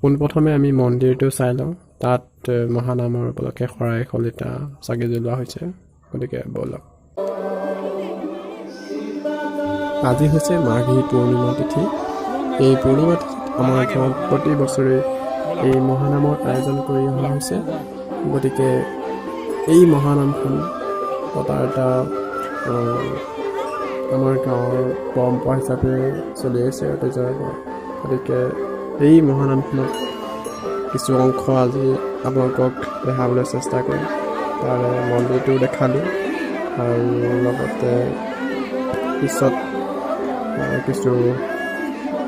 পোনপ্ৰথমে আমি মন্দিৰটো চাই লওঁ। তাত মহানামৰ উপলক্ষে শৰাই শলিতা চাকি জ্বলোৱা হৈছে। গতিকে ব'লক। আজি হৈছে মাঘী পূৰ্ণিমা তিথি। এই পূৰ্ণিমা তিথিত আমাৰ গাঁৱত প্ৰতি বছৰে এই মহানামৰ আয়োজন কৰি অহা হৈছে। গতিকে এই মহানামখন পতাৰ এটা আমাৰ গাঁৱৰ পৰম্পৰা হিচাপে চলি আহিছে অতীজৰে পৰা। গতিকে এই মহানামখনত কিছু অংশ আজি আপোনালোকক দেখাবলৈ চেষ্টা কৰিম। তাৰে মন্দিৰটো দেখালোঁ আৰু লগতে পিছত কিছু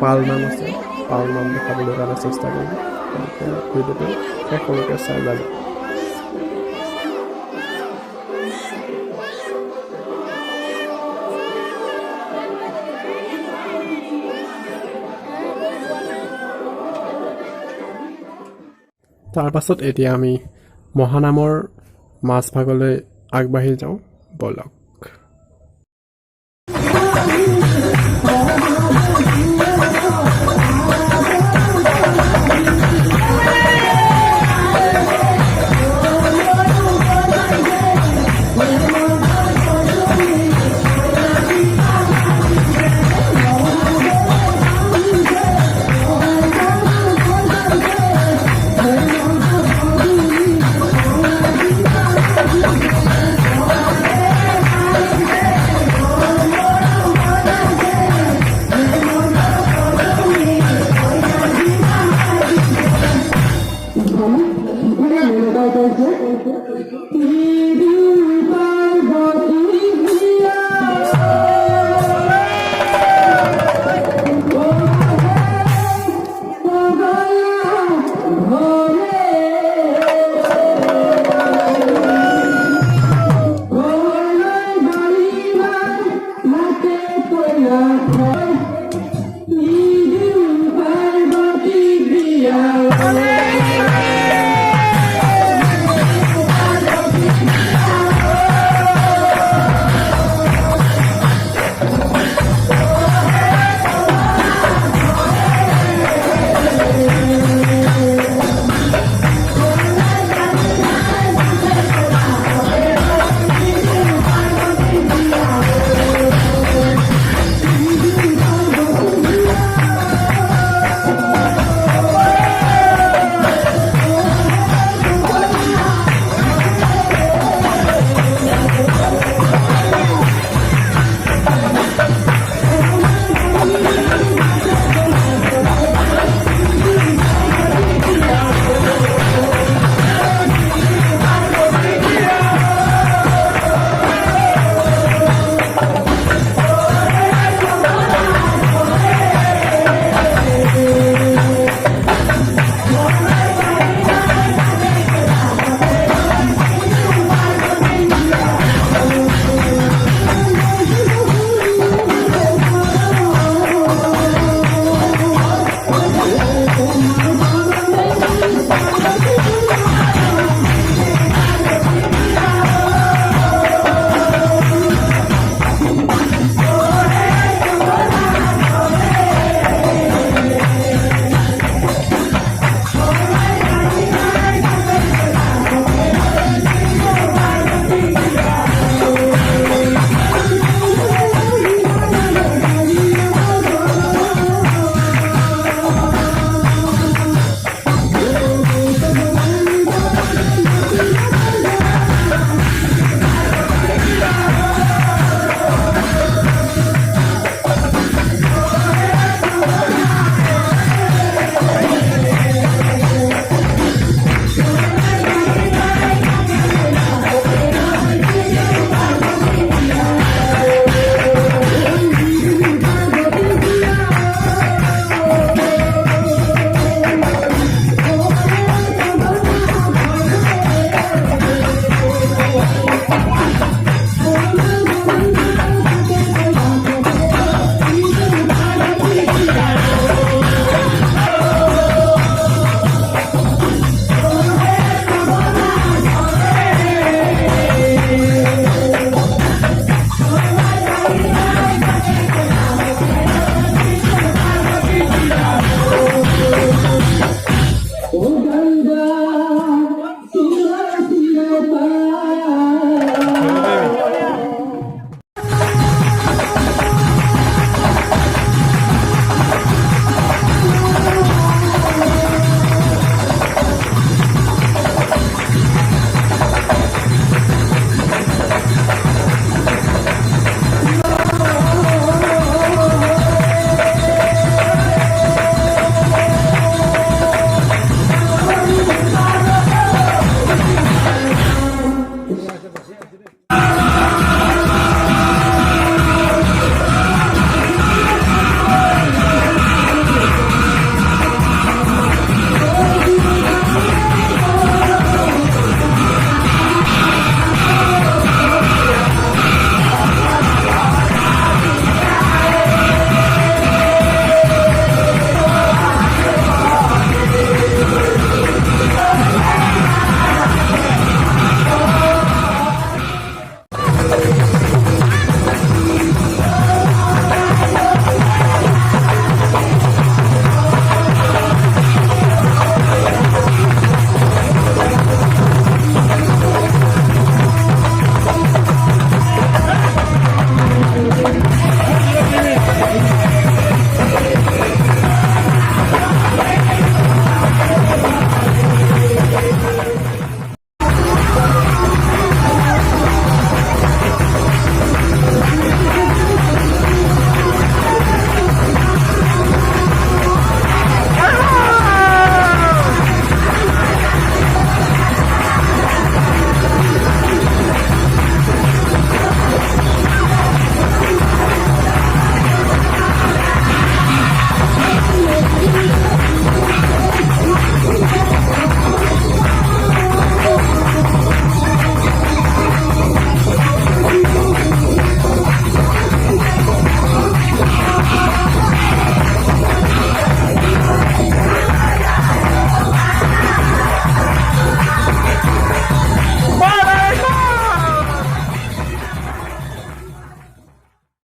পালনাম আছে, পালনাম দেখাবলৈ কাৰণে চেষ্টা কৰিম। গতিকে ভিডিঅ'টো শেষলৈকে চাই যাব। তাৰপাছত এতিয়া আমি মহানামৰ মাজভাগলৈ আগবাঢ়ি যাওঁ। ব'লক। Thank you.